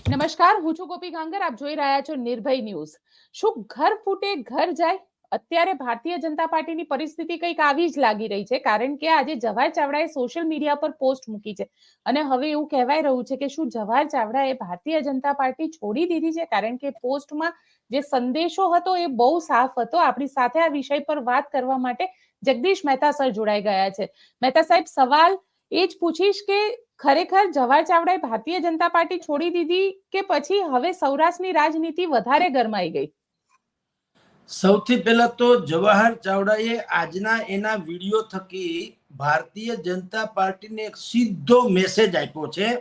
નમસ્કાર, હું છું ગોપી ગાંગર. આપ જોઈ રહ્યા છો નિર્ભય ન્યૂઝ. શું ઘર ફૂટે ઘર જાય? અત્યારે ભારતીય જનતા પાર્ટીની પરિસ્થિતિ કંઈક આવી જ લાગી રહી છે, કારણ કે આજે જવાહર ચાવડાએ સોશિયલ મીડિયા પર પોસ્ટ મૂકી છે અને હવે એવું કહેવાય રહ્યું છે કે શું જવાહર ચાવડાએ ભારતીય જનતા પાર્ટી છોડી દીધી છે, કારણ કે પોસ્ટમાં જે સંદેશો હતો એ બહુ સાફ હતો. આપણી સાથે આ વિષય પર વાત કરવા માટે જગદીશ મહેતા સર જોડાઈ ગયા છે. મહેતા સાહેબ, સવાલ એ જ પૂછીશ કે ખરેખર જવાહર ચાવડાએ ભારતીય જનતા પાર્ટી છોડી દીધી કે પછી હવે સૌરાષ્ટ્રની રાજનીતિ વધારે ગરમાઈ ગઈ? સૌથી પહેલા તો જવાહર ચાવડાએ આજના એના વિડીયો થકી ભારતીય જનતા પાર્ટીને એક સીધો મેસેજ આપ્યો છે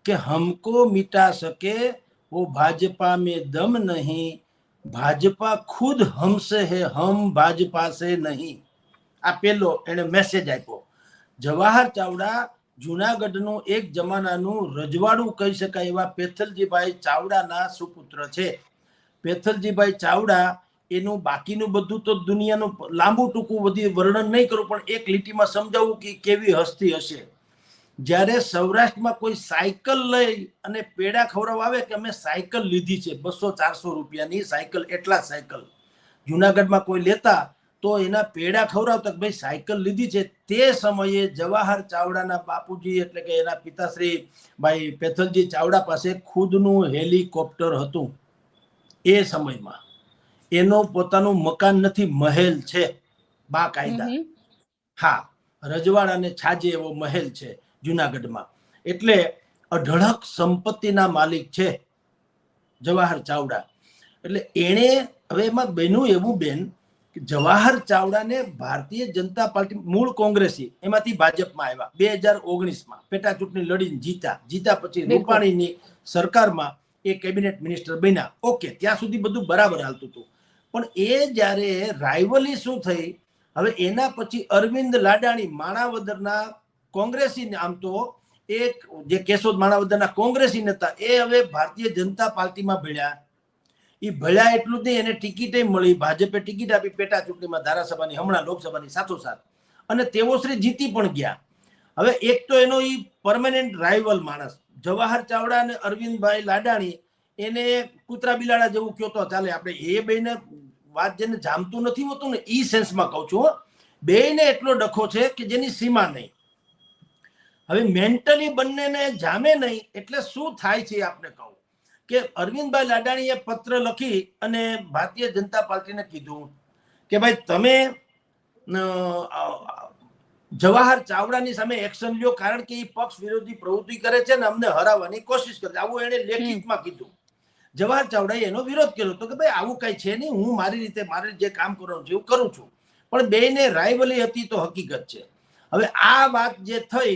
કે હમકો મિટા સકે वो भाजपा में दम नहीं, भाजपा खुद हमसे है, हम भाजपा से नहीं. આ પેલો એને મેસેજ આપ્યો. જવાહર ચાવડા જુનાગઢનું એક જમાનાનું રજવાડું કહી શકાય એવા પેથલજીભાઈ ચાવડાના સુપુત્ર છે. પેથલજીભાઈ ચાવડા એનું બાકીનું બધું તો દુનિયાનું લાંબુ ટૂંકું બધી વર્ણન નહીં કરું, પણ એક લીટીમાં સમજાવું કે કેવી હસ્તી હશે. જ્યારે સૌરાષ્ટ્રમાં કોઈ સાયકલ લઈ અને પેડા ખવડાવવા આવે કે અમે સાયકલ લીધી છે 200-400 રૂપિયાની સાયકલ, એટલા સાયકલ જુનાગઢમાં કોઈ લેતા તો એના પેડા ખવડાવતા કે ભાઈ સાયકલ લીધી છે. તે સમયે જવાહર ચાવડાના બાપુજી એટલે કે એના પિતાશ્રી ભાઈ પેથલજી ચાવડા પાસે ખુદનું હેલિકોપ્ટર હતું. એ સમયમાં એનો પોતાનું મકાન નથી, મહેલ છે બાકાયદા. હા, રજવાડાને છાજે એવો મહેલ છે જુનાગઢમાં. એટલે અઢળક સંપત્તિના માલિક છે જવાહર ચાવડા. એટલે એણે હવે એમાં બન્યું એવું બેન કે જવાહર ચાવડાને ભારતીય જનતા પાર્ટી મૂળ કોંગ્રેસી એમાંથી ભાજપમાં આવ્યા 2019માં પેટા ચૂંટણી લડીને જીતા પછી રૂપાણીની સરકારમાં એ કેબિનેટ મિનિસ્ટર બન્યા. ઓકે, ત્યાં સુધી બધું બરાબર હાલતું હતું. પણ એ જ્યારે રાઇવલી શું થઈ, હવે એના પછી અરવિંદ લાડાણી માણાવદરના કોંગ્રેસી, આમ તો એક જે કેશોદ માણાવદરના કોંગ્રેસી નેતા, એ હવે ભારતીય જનતા પાર્ટીમાં ભળ્યા. એ ભળ્યા એટલું જ નહીં, એને ટિકિટે મળી, ભાજપે ટિકિટ આપી પેટા ચૂંટણીમાં ધારાસભાની, હમણાં લોકસભાની સાથોસાથ, અને તેઓ શ્રી જીતી પણ ગયા. હવે એક તો એનો એ પરમેનન્ટ રાઇવલ માણસ જવાહર ચાવડા અને અરવિંદભાઈ લાડાણી, એને કૂતરા બિલાડા જેવું કયો તો ચાલે. આપણે એ બેને વાત જેને જામતું નથી હોતું ને એ સેન્સમાં કહું છું. બેને એટલો ડખો છે કે જેની સીમા નહીં. હવે મેન્ટલી બંનેને જામે નહીં એટલે શું થાય છે આપને કહું કે અરવિંદભાઈ લાડાણીએ પત્ર લખી અને ભારતીય જનતા પાર્ટીને કીધું કે ભાઈ તમે જવાહર ચાવડાની સામે એક્શન લ્યો, કારણ કે એ પક્ષ વિરોધી પ્રવૃત્તિ કરે છે ને અમને હરાવવાની કોશિશ કરે છે. આવું એને લેખિતમાં કીધું. જવાહર ચાવડાએ એનો વિરોધ કર્યો તો કે ભાઈ આવું કઈ છે નહીં, હું મારી રીતે મારે જે કામ કરવાનું છે એવું કરું છું. પણ બેને રાઇવલી હતી તો હકીકત છે. હવે આ વાત જે થઈ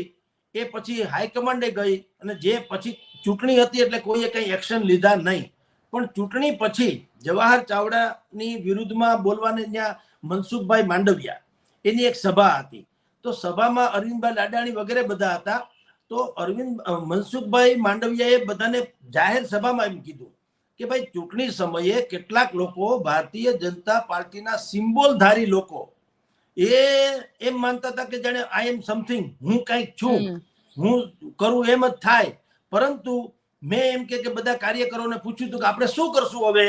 એ પછી હાઈકમાન્ડે ગઈ અને જે પછી ચૂંટણી હતી એટલે કોઈએ કઈ એક્શન લીધા નહીં. પણ ચૂંટણી પછી જવાહર ચાવડાની વિરુદ્ધમાં બોલવાને ત્યાં મનસુખભાઈ માંડવિયા એની એક સભા હતી. તો સભામાં અરવિંદભાઈ લાડાણી વગેરે બધા હતા. તો મનસુખભાઈ માંડવિયાએ બધાને જાહેર સભામાં એમ કીધું કે ભાઈ ચૂંટણી સમયે કેટલાક લોકો ભારતીય જનતા પાર્ટીના સિમ્બોલધારી લોકો એમ માનતા હતા કે જાણે આઈ એમ સમથિંગ, હું કંઈક છું, હું કરું એમ જ થાય. પરંતુ મેં એમ કે બધા કાર્યકરોને પૂછ્યું હતું કે આપણે શું કરશું હવે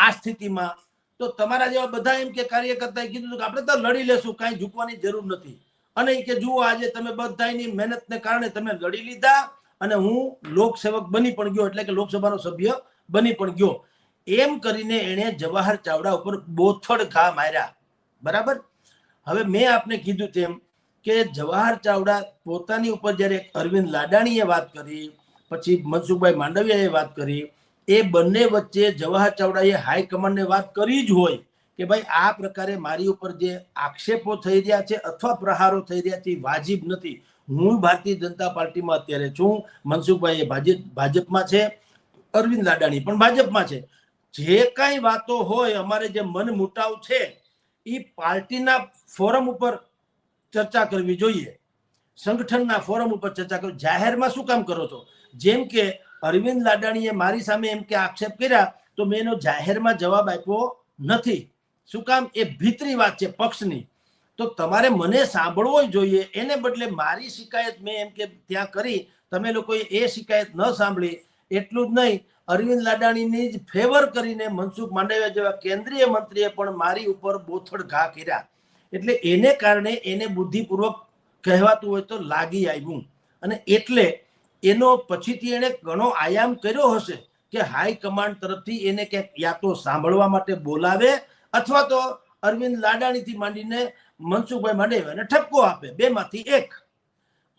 આ સ્થિતિમાં. તો તમારા જેવા બધા એમ કે કાર્યકર્તાએ કીધું કે આપણે તો લડી લેશું, કાંઈ ઝૂકવાની જરૂર નથી. અને કે જુઓ આજે તમે બધાની મહેનતને કારણે તમે લડી લીધા અને હું લોકસેવક બની પણ ગયો, એટલે કે લોકસભાનો સભ્ય બની પણ ગયો. એમ કરીને એણે જવાહર ચાવડા ઉપર બોથડ ઘા માર્યા. બરાબર. હવે મેં આપને કીધું તેમ કે જવાહર ચાવડા પોતાની ઉપર જ્યારે અરવિંદ લાડાણીએ વાત કરી, પછી મનસુખભાઈ માંડવિયાએ વાત કરી, એ બંને વચ્ચે જવાહર ચાવડાએ હાઈકમાન્ડને વાત કરી જ હોય કે ભાઈ આ પ્રકારે મારી ઉપર જે આક્ષેપો થઈ રહ્યા છે અથવા પ્રહારો થઈ રહ્યા છે વાજિબ નથી. હું ભારતીય જનતા પાર્ટીમાં અત્યારે છું, મનસુખભાઈ ભાજપમાં છે, અરવિંદ લાડાણી પણ ભાજપમાં છે. જે કાંઈ વાતો હોય, અમારે જે મન મુટાવ છે એ પાર્ટીના ફોરમ ઉપર ચર્ચા કરવી જોઈએ, સંગઠનના ફોરમ ઉપર ચર્ચા કરવી. જાહેરમાં શું કામ કરો છો? જેમ કે અરવિંદ લાડાણીએ મારી સામે એમ કે આક્ષેપ કર્યા તો મેં એનો જાહેરમાં જવાબ આપ્યો નથી. શું કામ? એ ભીતરી વાત છે પક્ષની. તો તમારે મને સાંભળવો જોઈએ, એને બદલે મારી શિકાયત મેં એમ કે ત્યાં કરી, તમે લોકોએ એ શિકાયત ન સાંભળી એટલું જ નહીં, અરવિંદ લાડાણીની જ ફેવર કરીને મનસુખ માંડવિયા જેવા કેન્દ્રીય મંત્રીએ પણ મારી ઉપર બોથડ ઘા કર્યા. એટલે એને કારણે એને બુદ્ધિપૂર્વક કહેવાતું હોય તો લાગી આવ્યું, અને એટલે એનો પછીથી એને ઘણો આયામ કર્યો હશે કે હાઈકમાન્ડ તરફથી એને ક્યાંક યા તો સાંભળવા માટે બોલાવે અથવા તો અરવિંદ લાડાણીથી માંડીને મનસુખભાઈ માંડવિયાને ઠપકો આપે, બેમાંથી એક.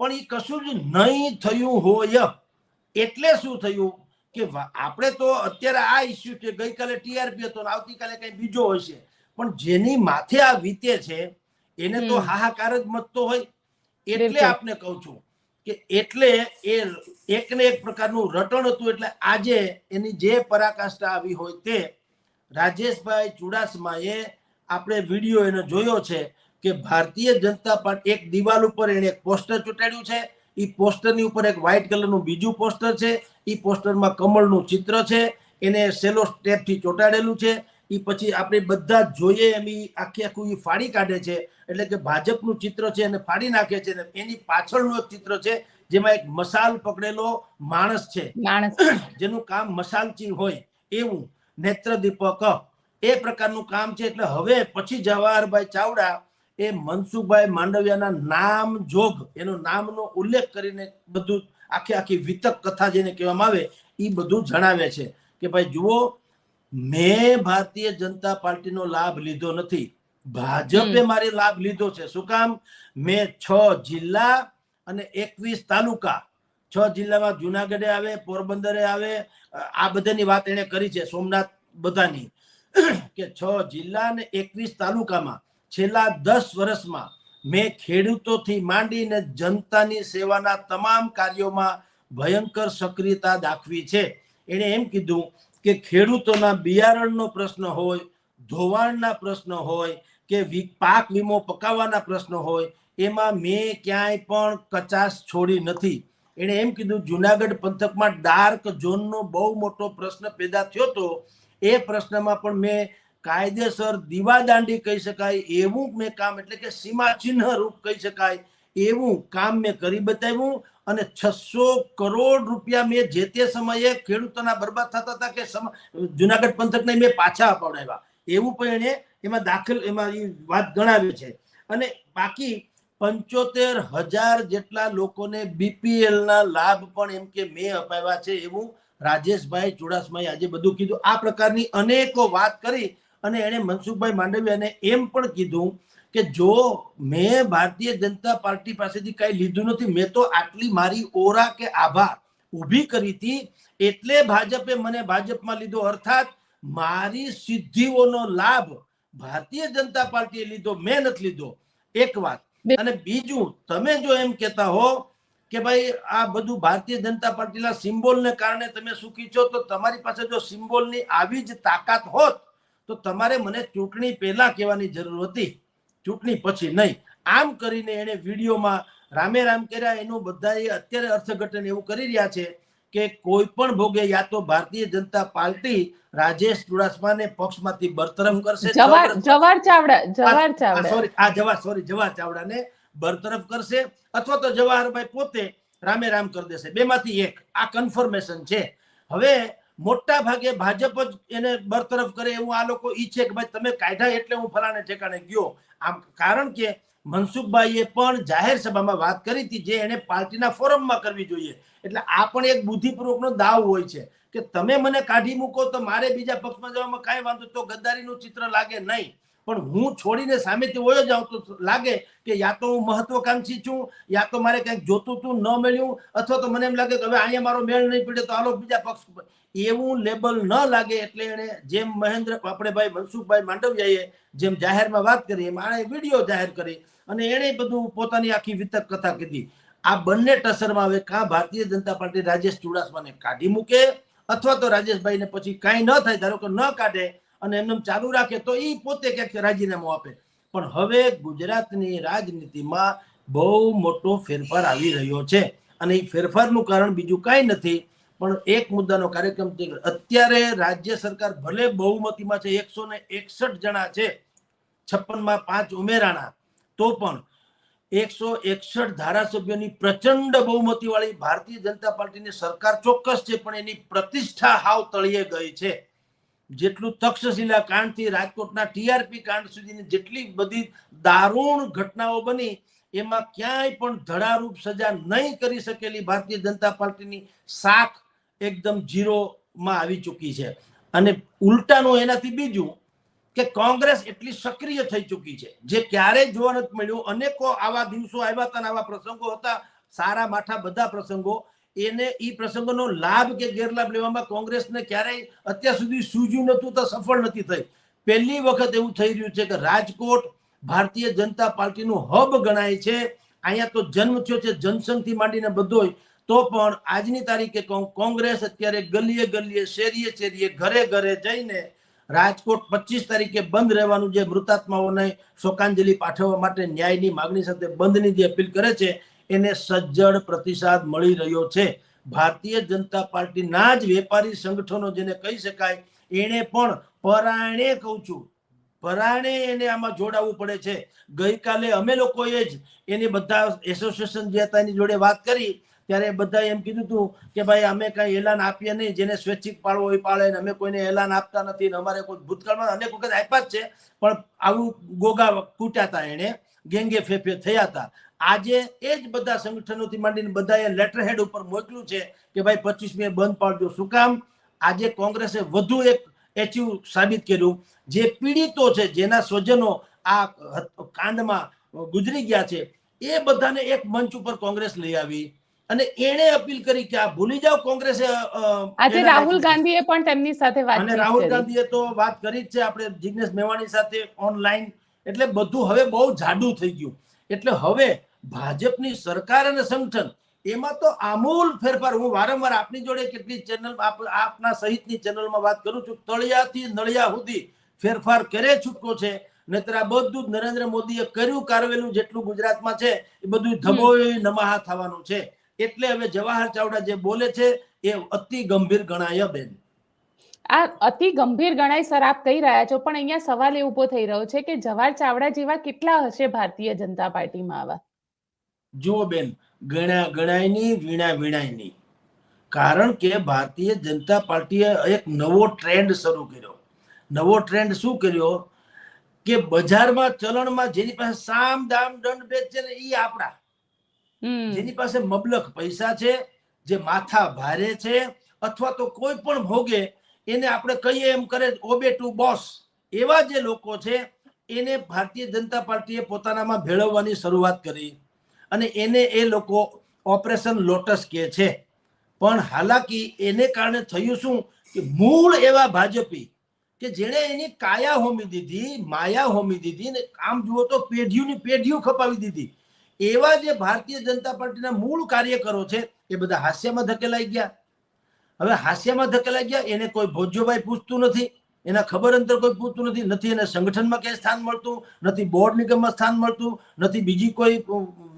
પણ એ કશું જ નહીં થયું હોય. એટલે શું થયું કે આપણે તો અત્યારે આ ઇસ્યુ છે, ગઈકાલે ટીઆરપી હતો, આવતીકાલે કઈ બીજો હોય છે, પણ જેની માથે આ વીતે છે એને તો હાહાકાર જ મચતો હોય. એટલે આપને કહું છું કે એટલે એ એકને એક પ્રકારનું રટણ હતું. એટલે આજે એની જે પરાકાષ્ઠા આવી હોય તે રાજેશભાઈ ચુડાસમાએ આપણે વિડીયો એનો જોયો છે કે ભારતીય જનતા પાર્ટી એક દિવાલ ઉપર એને એક પોસ્ટર ચોંટાડ્યું છે. એ પોસ્ટરની ઉપર એક વ્હાઇટ કલરનું બીજું પોસ્ટર છે. એ પોસ્ટરમાં કમળનું ચિત્ર છે, એને સેલો ટેપથી ચોંટાડેલું છે. એ પછી આપણે બધા જોઈએ એમ આખી આખું ફાડી કાઢે છે. એટલે કે ભાજપનું ચિત્ર છે એને ફાડી નાખે છે. એની પાછળનું એક ચિત્ર છે જેમાં એક મસાલ પકડેલો માણસ છે, જેનું કામ મસાલચી હોય એવું, નેત્ર દીપક એ પ્રકારનું કામ છે. એટલે હવે પછી જવાહરભાઈ ચાવડા એ મનસુખભાઈ માંડવિયાના નામ જોગ એનો નામનો ઉલ્લેખ કરીને બધું આખી વિતક કથા જેને કહેવામાં આવે એ બધું જણાવે છે કે ભાઈ જુઓ, મેં ભારતીય જનતા પાર્ટીનો લાભ લીધો નથી, ભાજપે મારી લાભ લીધો છે. શું કામ? મેં 6 જિલ્લા અને 21 તાલુકા, 6 જિલ્લામાં જુનાગઢે આવે, પોરબંદરે આવે, આ બધાની વાત એને કરી છે, સોમનાથ બધાની, કે 6 જિલ્લા અને 21 તાલુકામાં છેલ્લા 10 વર્ષમાં મેં ખેડૂતોથી માંડીને જનતાની સેવાના તમામ કાર્યોમાં ભયંકર સક્રિયતા દાખવી છે. એણે એમ કીધું કે ખેડૂતોના બિયારણનો પ્રશ્ન હોય, ધોવાણના પ્રશ્ન હોય કે પાક વીમો પકાવવાના પ્રશ્ન હોય, એમાં મેં ક્યાંય પણ કચાશ છોડી નથી. એણે એમ કીધું જુનાગઢ પંથકમાં ડાર્ક ઝોનનો બહુ મોટો પ્રશ્ન પેદા થયો હતો, એ પ્રશ્નમાં પણ મેં કાયદેસર દીવાદાંડી કહી શકાય એવું મેં કામ, એટલે કે સીમા ચિહ્ન રૂપ કહી શકાય એવું કામ મેં કરી બતાવ્યું. અને 600 કરોડ રૂપિયા મેં જે તે સમયે ખેડૂતોના બરબાદ થતા હતા કે જુનાગઢ પંથકને મેં પાછા અપાવડાવ્યા એવું પણ એને એમાં દાખલ એમાં વાત ગણાવી છે. અને બાકી 75,000 જેટલા લોકોને બીપીએલ ના લાભ પણ એમ કે મેં અપાવ્યા છે એવું રાજેશભાઈ ચુડાસમાએ આજે બધું કીધું. આ પ્રકારની અનેકો વાત કરી અને એને મનસુખભાઈ માંડવિયાને એમ પણ કીધું કે જો મેં ભારતીય જનતા પાર્ટી પાસેથી કઈ લીધું નથી, મેં તો આટલી મારી ઓરા કે આભા ઊભી કરી હતી એટલે ભાજપે મને ભાજપમાં લીધો, અર્થાત મારી સિદ્ધિઓનો લાભ ભારતીય જનતા પાર્ટીએ લીધો, મેં નથી લીધો. એક વાત. અને બીજું, તમે જો એમ કહેતા હો કે ભાઈ આ બધું ભારતીય જનતા પાર્ટીના સિમ્બોલને કારણે તમે સુખી છો, તો તમારી પાસે જો સિમ્બોલની આવી જ તાકાત હોત તો તમારે મને ચૂંટણી પહેલા કહેવાની જરૂર હતી, ચૂંટણી પછી નહીં. આમ કરીને એને વિડીયોમાં રામે રામ કર્યા. એનું બધા અત્યારે અર્થઘટન એવું કરી રહ્યા છે કે કોઈ પણ ભોગે યા તો ભારતીય જનતા પાર્ટી રાજેશ ચુડાસમાને પક્ષમાંથી બરતરફ કરશે, જવાહર ચાવડાને બરતરફ કરશે, અથવા તો જવાહરભાઈ પોતે રામે રામ કરી દેશે, બેમાંથી એક. આ કન્ફર્મેશન છે. હવે મોટા ભાગે ભાજપ જ એને બરતરફ કરે એવું આ લોકો ઈચ્છે કે ભાઈ તમે કાઢ્યા એટલે હું ફલાણે ઠેકાણે ગયો. આમ કારણ કે મનસુખભાઈએ પણ જાહેર સભામાં વાત કરી હતી જે એને પાર્ટીના ફોરમમાં કરવી જોઈએ. એટલે આ પણ એક બુદ્ધિપૂર્વકનો દાવ હોય છે કે તમે મને કાઢી મૂકો તો મારે બીજા પક્ષમાં જવામાં કાંઈ વાંધો, તો ગદ્દારીનું ચિત્ર લાગે નહીં, પણ હું છોડીને સામેથી વયો જાઉં તો લાગે કે યા તો હું મહત્વકાંક્ષી છું, યા તો મારે કંઈક જોતું હતું ન મળ્યું, અથવા તો મને એમ લાગે કે હવે અહીંયા મારો મેળ નહીં પડે તો હાલો બીજા પક્ષ, એવું લેબલ ન લાગે. એટલે એને જેમ આપણે ભાઈ મનસુખભાઈ માંડવિયાએ જેમ જાહેરમાં વાત કરી એમ આણે વિડીયો જાહેર કરી અને એણે બધું પોતાની આખી વિતક કથા કીધી. આ બંને ટસરમાં હવે કાં ભારતીય જનતા પાર્ટી રાજેશ ચુડાસમાને કાઢી મૂકે અથવા તો રાજેશભાઈને પછી કાંઈ ન થાય, ધારો કે ન કાઢે અને એમને ચાલુ રાખે તો એ પોતે ક્યાંક રાજીનામું આપે. પણ હવે ગુજરાતની રાજનીતિમાં બહુ મોટો ફેરફાર આવી રહ્યો છે અને એ ફેરફારનું કારણ બીજું કાંઈ નથી પણ એક મુદ્દાનો કાર્યક્રમ છે. અત્યારે રાજ્ય સરકાર ભલે બહુમતીમાં છે, 161 જણા છે, 56માં 5 ઉમેરાણા, તો પણ 161 ધારાસભ્યોની પ્રચંડ બહુમતી વાળી ભારતીય જનતા પાર્ટીની સરકાર ચોક્કસ છે, પણ એની પ્રતિષ્ઠા હાવ તળિયે ગઈ છે. જેટલું તક્ષશિલા કાંડથી રાજકોટના ટીઆરપી કાંડ સુધીની જેટલી બધી દારૂણ ઘટનાઓ બની, એમાં ક્યાંય પણ ધડારૂપ સજા નહીં કરી શકેલી ભારતીય જનતા પાર્ટીની શાખ એકદમ ઝીરોમાં આવી ચૂકી છે. અને ઉલટાનું એનાથી બીજું કે કોંગ્રેસ એટલી સક્રિય થઈ ચૂકી છે, જે ક્યારેય જોવા નથી મળ્યું. અનેકો આવા દિવસો આવ્યા હતા, આવા પ્રસંગો હતા, સારા માઠા બધા પ્રસંગો. એને ઈ પ્રસંગોનો લાભ કે ગેરલાભ લેવામાં કોંગ્રેસને ક્યારેય અત્યાર સુધી સૂઝ્યું નતું, તો સફળ નથી થઈ. પહેલી વખત એવું થઈ રહ્યું છે કે રાજકોટ ભારતીય જનતા પાર્ટીનું હબ ગણાય છે. અહીંયા તો જન્મ થયો છે જનસંઘથી માંડીને બધોય, તો પણ આજની તારીખે કોંગ્રેસ અત્યારે ગલીએ ગલીએ, શેરીએ શેરીએ, ઘરે ઘરે જઈને રાજકોટ 25 તારીખે બંધ રહેવાનું, જે મૃતાત્માઓને શોકાંજલિ પાઠવવા માટે ન્યાયની માગણી સાથે બંધની જે અપીલ કરે છે, એને સજ્જડ પ્રતિસાદ મળી રહ્યો છે. ભારતીય જનતા પાર્ટીના જ વેપારી સંગઠનો જેને કહી શકાય, એને પણ પરાણે, કહું છું પરાણે, એને આમાં જોડાવવું પડે છે. ગઈકાલે અમે લોકોએ જ એની બધા એસોસિએશન જે હતા એની જોડે વાત કરી, ત્યારે બધા એમ કીધું હતું કે ભાઈ અમે કઈ એલાન આપીએ નહીં, જેને સ્વૈચ્છિક પાળવો હોય પાળે, અમે કોઈને એલાન આપતા નથી. અમારે કોઈ ભૂતકાળમાં અનેક વખત આપ્યા જ છે, પણ આવું ગોગા કૂટ્યા હતા, એને ગેંગે ફેફે થયા હતા. આજે એ જ બધા સંગઠનોથી માંડીને બધાએ લેટર હેડ ઉપર મોકલ્યું છે કે ભાઈ 25મીએ બંધ પાડજો. શું કામ? આજે કોંગ્રેસે વધુ એક એચિવ સાબિત કર્યું. જે પીડિતો છે, જેના સ્વજનો આ કાંડમાં ગુજરી ગયા છે, એ બધાને એક મંચ ઉપર કોંગ્રેસ લઈ આવી અને એને અપીલ કરી કે આ ભૂલી જાઓ. કોંગ્રેસે આજે રાહુલ ગાંધીએ પણ તેમની સાથે વાત કરી, અને રાહુલ ગાંધીએ તો વાત કરી જ છે, આપણે જિગ્નેશ મેવાણી સાથે ઓનલાઈન. એટલે બધું હવે બહુ જાડું થઈ ગયું. એટલે હવે ભાજપની સરકાર અને સંગઠન એમાં તો આમૂલ ફેરફાર. હું વારંવાર આપની જોડે કેટલી ચેનલ, આપના સહિતની ચેનલમાં વાત કરું છું, તળિયાથી નળિયા સુધી ફેરફાર કરે છૂટકો છે. નહીતર આ બધું જ નરેન્દ્ર મોદીએ કર્યું કારવેલું જેટલું ગુજરાતમાં છે, એ બધું ધબોય નમાહા થવાનું છે. એટલે હવે જવાહર ચાવડા જે બોલે છે એ અતિ ગંભીર ગણાય બેન. આ અતિ ગંભીર ગણાય સર, આપ કહી રહ્યા છો, પણ અહીંયા સવાલ એ ઉભો થઈ રહ્યો છે કે જવાહર ચાવડા જેવા કેટલા હશે ભારતીય જનતા પાર્ટીમાં આવા? જુઓ બેન, ગણાય ની, વીણાય ની. કારણ કે ભારતીય જનતા પાર્ટીએ એક નવો ટ્રેન્ડ શરૂ કર્યો. નવો ટ્રેન્ડ શું કર્યો કે બજારમાં ચલણમાં જેની પાસે સામ દામ દંડ ભેદ છે ને, એ આપણા, જેની પાસે મબલખ પૈસા છે, જે માથા ભારે છે, અથવા તો કોઈ પણ ભોગે એને આપણે કહીએ એમ કરે ઓબે ટુ બોસ, એવા જે લોકો છે, એને ભારતીય જનતા પાર્ટીએ પોતાનામાં ભેળવવાની શરૂઆત કરી. અને એને એ લોકો ઓપરેશન લોટસ કહે છે. પણ હાલાકી એને કારણે થયું શું કે મૂળ એવા ભાજપી કે જેણે એની કાયા હોમી દીધી, માયા હોમી દીધી, ને આમ જુઓ તો પેઢીઓની પેઢીઓ ખપાવી દીધી, એવા જે ભારતીય જનતા પાર્ટીના મૂળ કાર્યકરો છે, એ બધા હાસ્યમાં ધકેલાઈ ગયા. હવે હાસ્યમાં ધકેલાઈ ગયા, એને કોઈ ભોજ્યોભાઈ પૂછતું નથી, એના ખબર અંતર કોઈ પૂછતું નથી, નથી એને સંગઠનમાં ક્યાંય સ્થાન મળતું, નથી બોર્ડ નિગમમાં સ્થાન મળતું, નથી બીજી કોઈ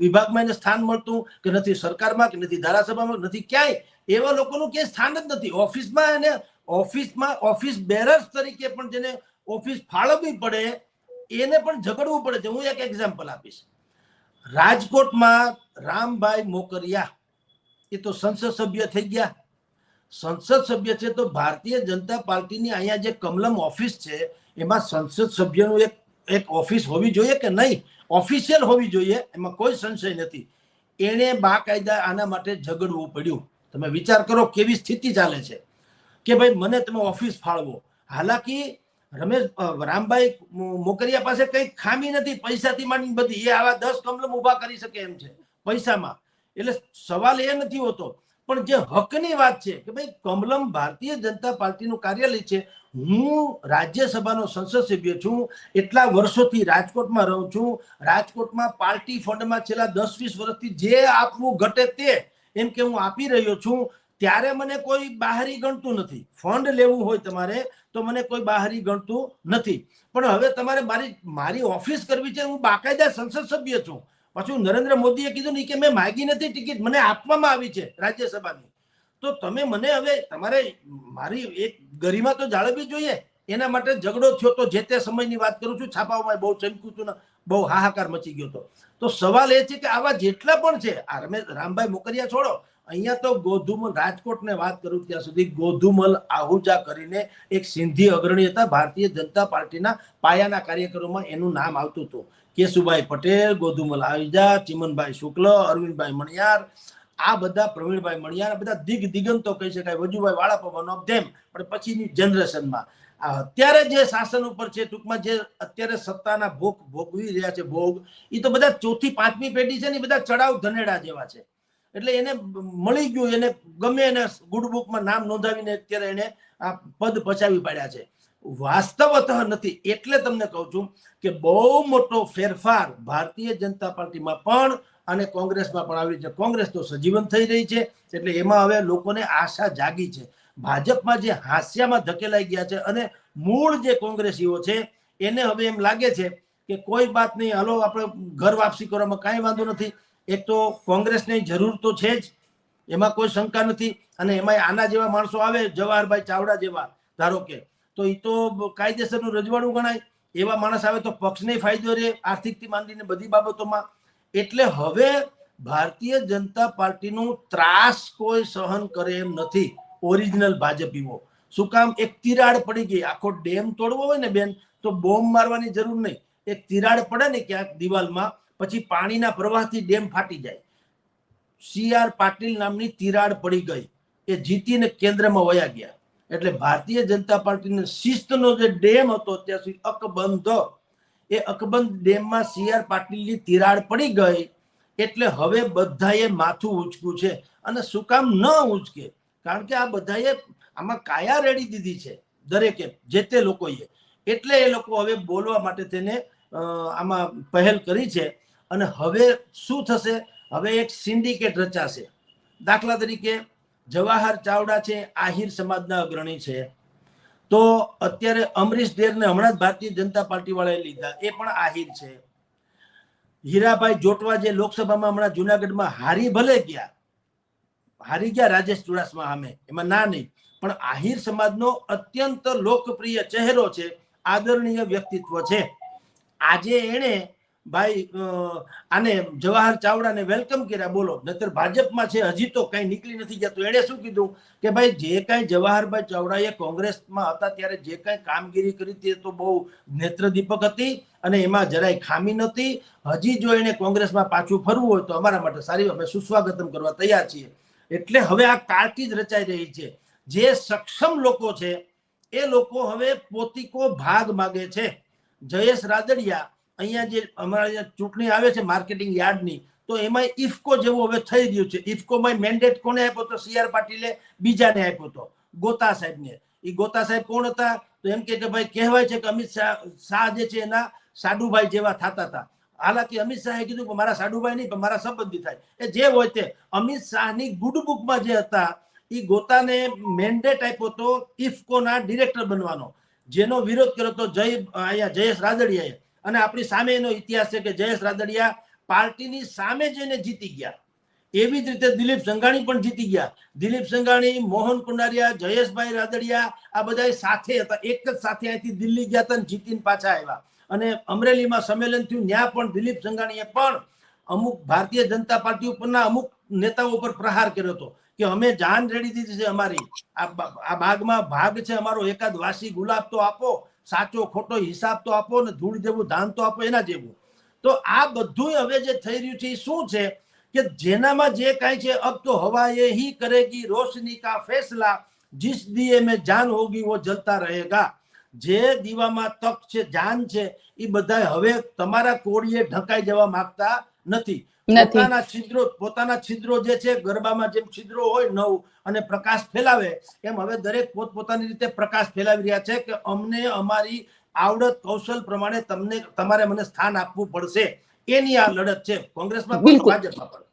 વિભાગમાં એને સ્થાન મળતું, કે નથી સરકારમાં, કે નથી ધારાસભામાં, નથી ક્યાંય એવા લોકોનું ક્યાંય સ્થાન જ નથી. ઓફિસમાં એને ઓફિસ બેરર્સ તરીકે પણ જેને ઓફિસ ફાળવવી પડે, એને પણ ઝઘડવું પડે છે. હું એક એક્ઝામ્પલ આપીશ. રાજકોટમાં રામભાઈ મોકરિયા એ તો સંસદ સભ્ય થઈ ગયા. સંસદ સભ્ય છે તો ભારતીય જનતા પાર્ટીની અહીંયા જે કમલમ ઓફિસ છે, એમાં સંસદ સભ્યનું એક ઓફિસ હોવી જોઈએ કે નહીં? ઓફિશિયલ હોવી જોઈએ, એમાં કોઈ સંશય નથી. એને બાકાયદા આના માટે ઝઘડવું પડ્યું. તમે વિચાર કરો કેવી સ્થિતિ ચાલે છે કે ભાઈ મને તમે ઓફિસ ફાળવો. હાલાકી રામભાઈ મોકરિયા પાસે કઈ ખામી નથી, પૈસાથી માંડીને બધી, એ આવા 10 કમલમ ઉભા કરી શકે એમ છે પૈસામાં. એટલે સવાલ એ નથી હોતો. પણ જે હકની વાત છે કે ભાઈ કમલમ ભારતીય જનતા પાર્ટીનું કાર્યાલય છે. હું રાજ્યસભાનો સંસદ સભ્ય છું, એટલા વર્ષોથી રાજકોટમાં રહું છું. રાજકોટમાં પાર્ટી ફંડમાં છેલ્લા 10-20 વર્ષથી જે આપવું ઘટે તે એમ કે હું આપી રહ્યો છું. ત્યારે મને કોઈ બહારી ગણતું નથી. ફંડ લેવું હોય તમારે તો મને કોઈ બહારી ગણતું નથી. પણ હવે તમારે મારી ઓફિસ કરવી છે, હું બાકાયદા સંસદ સભ્ય છું. પાછું નરેન્દ્ર મોદીએ કીધું નહીં કે મેં માગી નથી ટિકિટ, મને આપવામાં આવી છે રાજ્યસભાની. તો તમે મને હવે તમારે મારી એક ગરિમા તો જાળવવી જોઈએ. એના માટે ઝઘડો થયો તો જે તે સમયની વાત કરું છું, છાપાઓમાં બહુ ચમક્યું હતું ને બહુ હાહાકાર મચી ગયો હતો. તો સવાલ એ છે કે આવા જેટલા પણ છે, આ રામભાઈ મોકરિયા છોડો, અહીંયા તો ગોધુમલ, રાજકોટને વાત કરું ત્યાં સુધી ગોધુમલ આહુજા કરીને એક સિંધી અગ્રણી હતા ભારતીય જનતા પાર્ટીના પાયાના કાર્યકરોમાં, એનું નામ આવતું હતું. કેશુભાઈ પટેલ, ગોધુમલ આહુજા, ચિમનભાઈ શુક્લ, અરવિંદભાઈ મણિયાર, આ બધા, પ્રવીણભાઈ મણિયાર, બધા દિગંતો કહી શકાય. વજુભાઈ વાળા વન ઓફ ધેમ. પણ પછીની જનરેશનમાં અત્યારે જે શાસન ઉપર છે, ટૂંકમાં જે અત્યારે સત્તાના ભોગવી રહ્યા છે ભોગ, એ તો બધા ચોથી પાંચમી પેઢી છે ને, બધા ચડાવ ધનેડા જેવા છે. એટલે એને મળી ગયું, એને ગમે એને ગુડ બુકમાં નામ નોંધાવીને અત્યારે એને આ પદ પચાવી પાડ્યા છે. વાસ્તવતઃ નથી. એટલે તમને કહું છું કે બહુ મોટો ફેરફાર ભારતીય જનતા પાર્ટીમાં પણ અને કોંગ્રેસમાં પણ આવી છે. કોંગ્રેસ તો સજીવન થઈ રહી છે, એટલે એમાં હવે લોકોને આશા જાગી છે. ભાજપમાં જે હાસ્યામાં ધકેલાઈ ગયા છે અને મૂળ જે કોંગ્રેસીઓ છે એને હવે એમ લાગે છે કે કોઈ વાત નહીં, હાલો આપણે ઘર વાપસી કરવામાં કાંઈ વાંધો નથી. એક તો કોંગ્રેસની જરૂર તો છે જ, એમાં કોઈ શંકા નથી. અને એમાં આના જેવા માણસો આવે, જવાહરભાઈ ચાવડા જેવા ધારો કે, તો એ તો કાયદેસરનું રજવાડું ગણાય. એવા માણસ આવે તો પક્ષને ફાયદો રહે, આર્થિકથી માંડીને બધી બાબતોમાં. એટલે હવે ભારતીય જનતા પાર્ટીનું ત્રાસ કોઈ સહન કરે એમ નથી. ઓરિજિનલ ભાજપીઓ. શું કામ? એક તિરાડ પડી ગઈ. આખો ડેમ તોડવો હોય ને બેન, તો બોમ્બ મારવાની જરૂર નહીં. એક તિરાડ પડે ને ક્યાંક દિવાલમાં, પછી પાણીના પ્રવાહથી ડેમ ફાટી જાય. CR પાટીલ નામની તિરાડ પડી ગઈ, એ જીતીને કેન્દ્રમાં વયા ગયા. એટલે ભારતીય જનતા પાર્ટીનો શિસ્તનો જે ડેમ હતો ત્યાં સુધી અકબંધ, એ અકબંધ ડેમમાં CR પાટીલની તિરાડ પડી ગઈ. એટલે હવે બધાએ માથું ઊંચક્યું છે. અને શું કામ ન ઊંચકે? કારણ કે આ બધાએ આમાં કાયા રેડી દીધી છે દરેકે, જે તે લોકોએ. એટલે એ લોકો હવે બોલવા માટે તેને આમાં પહેલ કરી છે. અને હવે શું થશે? હવે એક સિન્ડિકેટ રચાશે. દાખલા તરીકે જવાહર ચાવડા છે, આહિર સમાજના અગ્રણી છે. તો અત્યારે અમરીશ ડેરને હમણાં જ ભારતીય જનતા પાર્ટી વાળાએ લીધા, એ પણ આહિર છે. હીરાભાઈ જોટવા જે લોકસભામાં હમણાં જુનાગઢમાં હારી ગયા રાજેશ ચુડાસમા સામે, એમાં ના નહીં, પણ આહિર સમાજનો અત્યંત લોકપ્રિય ચહેરો છે, આદરણીય વ્યક્તિત્વ છે. આજે એને ભાઈ આને જવાહર ચાવડાને વેલકમ કર્યા, બોલો. નહીતર ભાજપમાં છે, હજી તો કઈ નીકળી નથી ગયા. તો એણે શું કીધું કે ભાઈ જે કઈ જવાહરભાઈ ચાવડાએ કોંગ્રેસમાં હતા ત્યારે જે કઈ કામગીરી કરી તે તો બહુ નેત્રદીપક હતી અને એમાં જરાય ખામી નથી. હજી જો એને કોંગ્રેસમાં પાછું ફરવું હોય તો અમારા માટે સારી, અમે સુસ્વાગતમ કરવા તૈયાર છીએ. એટલે હવે આ કારકિર્દ રચાઈ રહી છે. જે સક્ષમ લોકો છે એ લોકો હવે પોતીકો ભાગ માગે છે. જયેશ રાદડિયા, અહીંયા જે અમારા ચૂંટણી આવે છે માર્કેટિંગ યાર્ડની, તો એમાં ઇફકો જેવું હવે થઈ રહ્યું છે. ઇફકોમાં મેન્ડેટ કોને આપ્યો તો? CR પાટીલે બીજાને આપ્યો હતો, ગોતા સાહેબને. એ ગોતા સાહેબ કોણ હતા? તો એમ કે ભાઈ કહેવાય છે કે અમિત શાહ જે છે એના સાડુભાઈ જેવા થતા હતા. હાલાકી અમિત શાહે કીધું કે મારા સાડુભાઈ નહીં પણ મારા સંબંધી થાય. એ જે હોય તે અમિત શાહની ગુડ બુકમાં જે હતા એ ગોતાને મેન્ડેટ આપ્યો તો ઇફકોના ડિરેક્ટર બનવાનો, જેનો વિરોધ કર્યો તો જયેશ રાદડિયાએ. અને આપણી સામે એનો ઇતિહાસ છે કે જયેશ રાદડિયા પાર્ટીની સામે જઈને જીતી ગયા. એવી જ રીતે દિલીપ સંઘાણી પણ જીતી ગયા. દિલીપ સંઘાણી, મોહન કુંડારિયા, જયેશભાઈ રાદડિયા આ બધા સાથે હતા, એક જ સાથે અહીંથી દિલ્હી ગયા હતા, જીતીને પાછા આવ્યા. અને અમરેલીમાં સંમેલન થયું, ત્યાં પણ દિલીપ સંઘાણીએ પણ અમુક ભારતીય જનતા પાર્ટી ઉપરના અમુક નેતાઓ ઉપર પ્રહાર કર્યો હતો કે અમે જાન રેડી દીધી છે અમારી, આ બાગમાં ભાગ છે અમારો, એકાદ વાસી ગુલાબ તો આપો, સાચો ખોટો હિસાબ તો આપો, ને ધૂળ જેવું ધાન તો આપો, એના જેવું. તો આ બધું હવે જે થઈ રહ્યું છે એ શું છે કે જેનામાં જે કાંઈ છે, અબ તો હવા એ હી કરેગી રોશની કા ફેસલા, जिस दिए में जान होगी वो जलता रहेगा. જે દીવામાં તક છે, જાન છે, એ બધા હવે તમારા કોળીએ ઢંકાઈ જવા માંગતા નથી. પોતાના છિદ્રો જે છે, ગરબામાં જેમ છિદ્રો હોય 9 અને પ્રકાશ ફેલાવે, એમ હવે દરેક પોતપોતાની રીતે પ્રકાશ ફેલાવી રહ્યા છે કે અમને અમારી આવડત કૌશલ પ્રમાણે તમારે મને સ્થાન આપવું પડશે. એની આ લડત છે કોંગ્રેસમાં પણ ભાજપમાં પણ.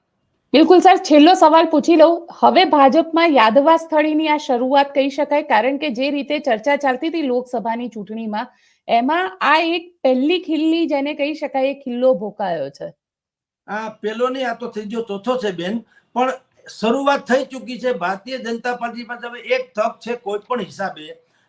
બિલકુલ સર, છેલ્લો સવાલ પૂછી લઉં. હવે ભાજપમાં યાદવા સ્થળીની આ શરૂઆત કહી શકાય, કારણ કે જે રીતે ચર્ચા ચાલતી હતી લોકસભાની ચૂંટણીમાં, એમાં આ એક પહેલી ખિલ્લી જેને કહી શકાય એ ખિલ્લો ભોકાયો છે. આ પેલો નહીં, આ તો થઈ ગયો ચોથો છે બેન, પણ શરૂઆત થઈ ચૂકી છે. ભારતીય જનતા પાર્ટી પાસે હવે એક તક છે, કોઈ પણ હિસાબે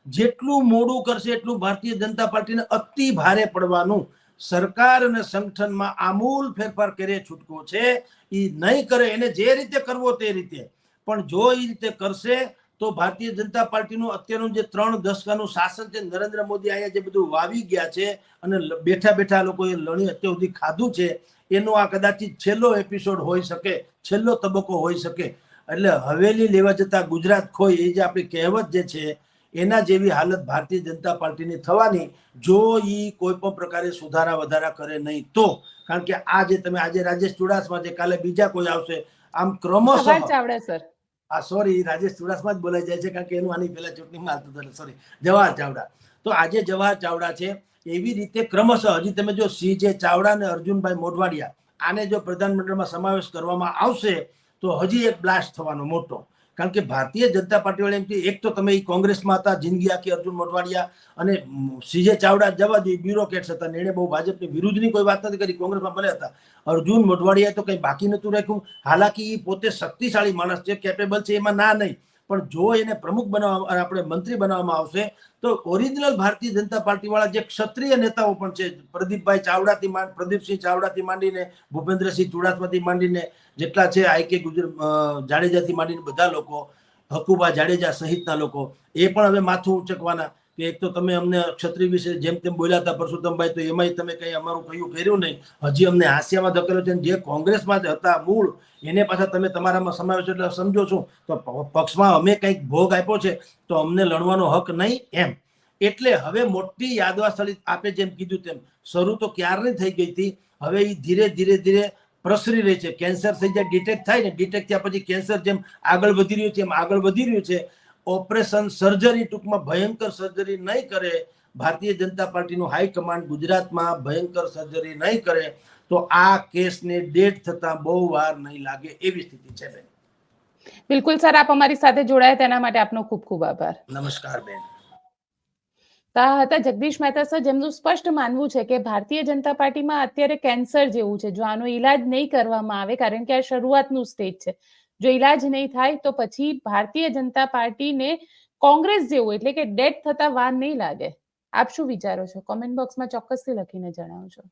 જેટલું મોડું કરશે એટલું ભારતીય જનતા પાર્ટીને અતિ ભારે પડવાનું. સરકાર અને સંગઠનમાં આમૂલ ફેરફાર કરે છૂટકો છે. એ નહીં કરે, એને જે રીતે કરવો તે રીતે, પણ જો એ રીતે કરશે તો ભારતીય જનતા પાર્ટીનું અત્યારનું જે 3 દશકાનું શાસન છે, નરેન્દ્ર મોદી અહીંયા જે બધું વાવી ગયા છે અને બેઠા બેઠા લોકોએ લણી અત્યાર સુધી ખાધું છે, એનો આ કદાચ છેલ્લો એપિસોડ હોઈ શકે, છેલ્લો તબક્કો હોઈ શકે. એટલે હવેલી લેવા જતા ગુજરાત ખોઈ, એ જે આપણી કહેવત જે છે, એના જેવી હાલત ભારતીય જનતા પાર્ટીની થવાની, જો એ કોઈ પણ પ્રકારે સુધારા વધારા કરે નહીં તો. કારણ કે આ જે તમે આજે રાજેશ ચુડાસમા છે, કાલે બીજા કોઈ આવશે, આમ ક્રમશઃ ચાવડા સર, સોરી રાજેશ ચુડાસમા જ બોલાઈ જાય છે, કારણ કે એનું આની પહેલા ચૂંટણીમાં આવતું હતું, સોરી જવાહર ચાવડા. તો આજે જવાહર ચાવડા છે. એવી રીતે ક્રમશઃ હજી તમે જો CJ ચાવડા અને અર્જુનભાઈ મોઢવાડિયા, આને જો પ્રધાનમંડળમાં સમાવેશ કરવામાં આવશે તો હજી એક બ્લાસ્ટ થવાનો મોટો. કારણ કે ભારતીય જનતા પાર્ટી વાળા એમ કે એક તો તમે કોંગ્રેસમાં હતા જિંદગી આખી, અર્જુન મોઢવાડિયા, અને CJ ચાવડા જવા દે, બ્યુરોક્રેટ્સ હતા, એને બહુ ભાજપની વિરુદ્ધની કોઈ વાત નથી કરી, કોંગ્રેસમાં ભલે હતા. અર્જુન મોઢવાડિયા તો કંઈ બાકી નતું રાખ્યું. હાલાકી એ પોતે શક્તિશાળી માણસ છે, કેપેબલ છે, એમાં ના નહીં, પણ જો એને પ્રમુખ બનાવવામાં, આપણે મંત્રી બનાવવામાં આવશે તો ઓરિજિનલ ભારતીય જનતા પાર્ટી વાળા જે ક્ષત્રિય નેતાઓ પણ છે, પ્રદીપભાઈ ચાવડાથી પ્રદીપસિંહ ચાવડાથી માંડીને, ભૂપેન્દ્રસિંહ ચુડાસમાથી માંડીને, જેટલા છે IK જાડેજાથી માંડીને બધા લોકો, હકુબા જાડેજા સહિતના લોકો, એ પણ હવે માથું ઉચકવાના કે એક તો તમે અમને ક્ષત્રિય વિશે જેમ તેમ બોલ્યા હતા પરસોત્તમભાઈ, તો એમાંય તમે કંઈ અમારું કર્યું નહીં, હજી અમને હાસ્યામાં ધકેલો છે. જે કોંગ્રેસમાં હતા મૂળ, એને પાછા તમે તમારામાં સમાવેશ એટલે સમજો છો તો પક્ષમાં અમે કંઈક ભોગ આપ્યો છે તો અમને લડવાનો હક નહીં એમ. એટલે હવે મોટી યાદવાસ્થળી, આપે જેમ કીધું તેમ, શરૂ તો ક્યારની થઈ ગઈ હતી, હવે એ ધીરે ધીરે પ્રસરી રહી છે. કેન્સર થઈ જાય, ડિટેક્ટ થાય ને, ડિટેક્ટ થયા પછી કેન્સર જેમ આગળ વધી રહ્યું છે એમ આગળ વધી રહ્યું છે. ઓપરેશન સર્જરી, ટૂંકમાં ભયંકર સર્જરી નહીં કરે ભારતીય જનતા પાર્ટીનું હાઈકમાન્ડ ગુજરાતમાં, ભયંકર સર્જરી નહીં કરે તો આ કેસને ડેટ થતા બહુ વાર નહીં લાગે, એવી સ્થિતિ છે બેન. બિલકુલ સર, આપ અમારી સાથે જોડાયા તેના માટે આપનો ખૂબ ખૂબ આભાર. નમસ્કાર બેન. હતા જગદીશ મહેતા સર, જેમનું સ્પષ્ટ માનવું છે કે ભારતીય જનતા પાર્ટીમાં અત્યારે કેન્સર જેવું છે. જો આનો ઈલાજ નહીં કરવામાં આવે, કારણ કે આ શરૂઆતનું સ્ટેજ છે, જો ઈલાજ નહીં થાય તો પછી ભારતીય જનતા પાર્ટીને કોંગ્રેસ જેવું, એટલે કે ડેડ થતા વાર નહીં લાગે. આપ શું વિચારો છો? કોમેન્ટ બોક્સમાં ચોક્કસથી લખીને જણાવજો.